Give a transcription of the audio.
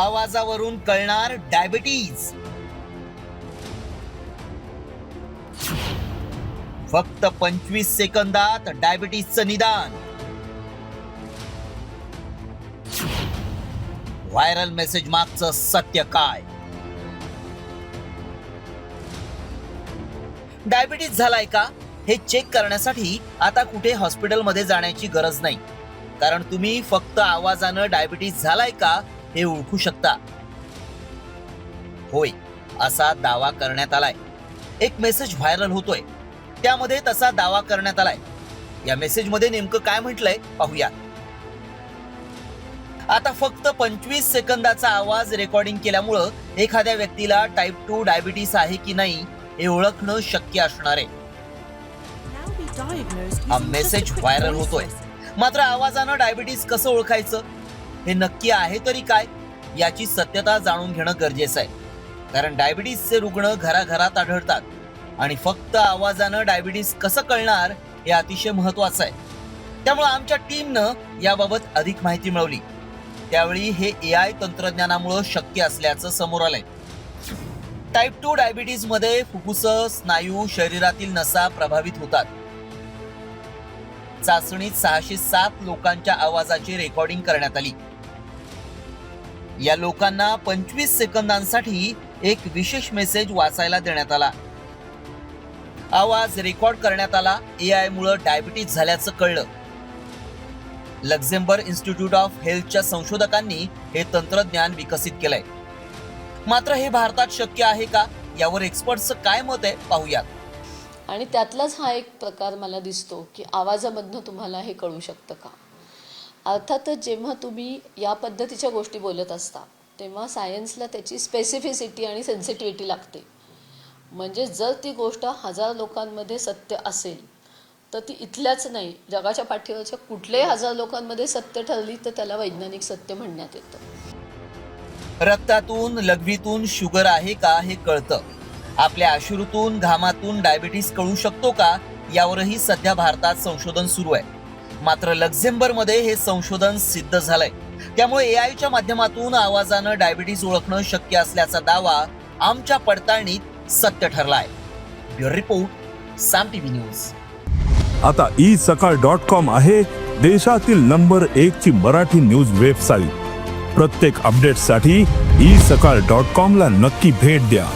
आवाजावरून कळणार डायबिटीज. फक्त 25 सेकंदात डायबिटीजचं निदान. व्हायरल मेसेज मागचं सत्य काय? डायबिटीज झालाय का हे चेक करण्यासाठी आता कुठे हॉस्पिटलमध्ये जाण्याची गरज नाही, कारण तुम्ही फक्त आवाजानं डायबिटीज झालाय का हे ओळखू शकता. होय, असा दावा करण्यात आलाय. एक मेसेज व्हायरल होतोय, त्यामध्ये तसा दावा करण्यात आलाय. या मेसेजमध्ये नेमकं काय म्हटलंय पाहूया. आता फक्त 25 सेकंदाचा आवाज रेकॉर्डिंग केल्यामुळं एखाद्या व्यक्तीला टाईप 2 डायबिटीस आहे की नाही हे ओळखणं शक्य असणार आहे. हा मेसेज व्हायरल होतोय, मात्र आवाजानं डायबिटीस कसं ओळखायचं, हे नक्की आहे तरी काय याची सत्यता जाणून घेणं गरजेचं आहे. कारण डायबिटीसचे रुग्ण घराघरात आढळतात आणि फक्त आवाजानं डायबिटीस कसं कळणार हे अतिशय महत्वाचं आहे. त्यामुळे आमच्या टीमनं याबाबत अधिक माहिती मिळवली. त्यावेळी हे AI तंत्रज्ञानामुळे शक्य असल्याचं समोर आलंय. टाईप 2 डायबिटीज मध्ये फुफ्फुस, स्नायू, शरीरातील नसा प्रभावित होतात. चाचणीत 607 लोकांच्या आवाजाची रेकॉर्डिंग करण्यात आली. या लोकांना 25 सेकंदांसाठी एक विशेष मेसेज वाचायला देण्यात आला. आवाज रेकॉर्ड करण्यात आला. AI मुळे डायबिटीज झाल्याचं कळलं. लक्झेंबर्ग इन्स्टिट्यूट ऑफ हेल्थच्या संशोधकांनी हे तंत्रज्ञान विकसित केलंय. मात्र हे भारतात शक्य आहे का यावर एक्सपर्टचं काय मत आहे पाहूयात. आणि त्यातलाच हा एक प्रकार मला दिसतो की आवाजामधनं तुम्हाला हे कळू शकतं का. अर्थातच जेव्हा तुम्ही या पद्धतीच्या गोष्टी बोलत असता तेव्हा सायन्सला त्याची स्पेसिफिसिटी आणि सेन्सिटिव्हिटी लागते. म्हणजे जर ती गोष्ट 1000 लोकांमध्ये सत्य असेल तर ती इथल्याच नाही, जगाच्या पाठीवरच्या कुठल्याही 1000 लोकांमध्ये सत्य ठरली तर त्याला वैज्ञानिक सत्य म्हणण्यात येतं. रक्तातून, लघवीतून शुगर आहे का हे कळतं. आपल्या अश्रूतून, घामातून डायबिटीस कळू शकतो का यावरही सध्या भारतात संशोधन सुरू आहे. मात्र लक्झेंबर्गमध्ये हे संशोधन सिद्ध झालंय. त्यामुळे AIच्या माध्यमातून आवाजानं डायबिटीस ओळखणं शक्य असल्याचा दावा आमच्या पडताळणीत सत्य ठरलाय. ब्युरो रिपोर्ट, साम टीव्ही न्यूज. आता isakal.com आहे देशातील नंबर 1 ची मराठी न्यूज वेबसाईट. प्रत्येक अपडेटसाठी isakal.com ला नक्की भेट द्या.